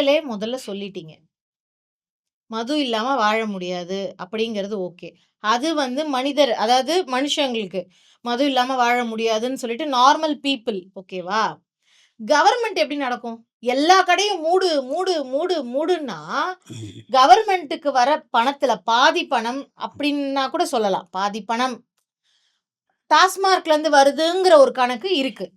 நீங்களே முதல்ல சொல்லிட்டீங்க. மது இல்லாம வாழ முடியாது அப்படிங்கிறது ஓகே. அது வந்து அதாவது மனுஷங்களுக்கு மது இல்லாம வாழ முடியாதுன்னு சொல்லிட்டு நார்மல் பீப்பிள் ஓகேவா? கவர்மெண்ட் எப்படி நடக்கும்? எல்லா கடையும் மூடு, மூடு, மூடு, மூடுன்னா, கவர்மெண்ட்டுக்கு வர பணத்துல பாதி பணம் அப்படின்னா கூட சொல்லலாம். பாதி பணம் டாஸ்மார்க்ல இருந்து வருதுங்கிற ஒரு கணக்கு இருக்கு.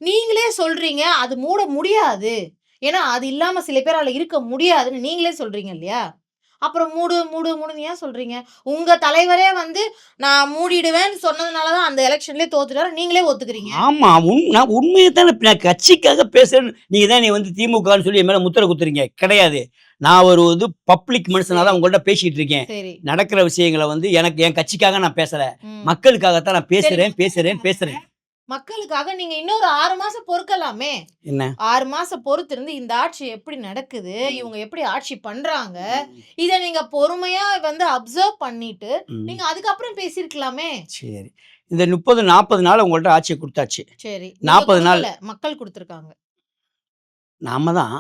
நீங்களே சொல்றீங்க, அது மூட முடியாது. ஏன்னா, அது இல்லாம சில பேரால இருக்க முடியாதுன்னு நீங்களே சொல்றீங்க இல்லையா? அப்புறம் மூடு, மூடு, மூடுன்னு ஏன் சொல்றீங்க? உங்க தலைவரே வந்து நான் மூடிடுவேன்னு சொன்னதுனால தான் அந்த எலக்ஷன்லயே தோத்துட்டாரு. நீங்களே ஒத்துக்கிறீங்க. ஆமா. நான் உண்மைய தானே நான் கட்சிக்காக பேசுறேன்னு நீங்க தான் என்னைய வந்து திமுகன்னு சொல்லி என் மேல முத்திர குத்துறீங்க. கிடையாது. நான் ஒரு பப்ளிக் மனுஷனா தான் உங்கள்ட்ட பேசிட்டு இருக்கேன். சரி. நடக்கிற விஷயங்கள வந்து எனக்கு என் கட்சிக்காக நான் பேசல. ம். மக்களுக்காக தான் நான் சரி, பேசுறேன். மக்களுக்காக நீங்க இன்னொரு 6 மாசம் பொறுக்கலாமே. என்ன? 6 மாசம் பொறுத்திருந்து இந்த ஆட்சி எப்படி நடக்குது? இவங்க எப்படி ஆட்சி பண்றாங்க? இத நீங்க பொறுமையா வந்து அப்சர்வ் பண்ணிட்டு, நீங்க அதுக்கப்புறம் பேசியிருக்கலாமே. சரி. இந்த 30, 40 நாள் உங்கள்ட்ட ஆட்சிய குடுத்தாச்சு. சரி. 40 நாள் மக்கள் குடுத்துருக்காங்க. நாம தான்.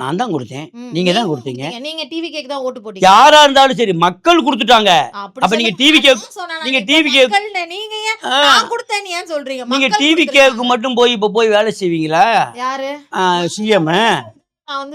நான் தான் குடுத்தேன். நீங்க தான் குடுத்தீங்க. நீங்க டிவிகேக்கு தான் ஓட்டு போட்டீங்க. யாரா இருந்தாலும் சரி மக்கள் குடுத்துட்டாங்க. அப்ப நீங்க டிவிகே நீங்க ஏன் நான் குடுத்தேன்னு ஏன் சொல்றீங்க? நீங்க டிவிகேக்கு மட்டும் போய் இப்ப போய் வேலை செய்வீங்களா? யாரு? சிஎம். நான் வந்து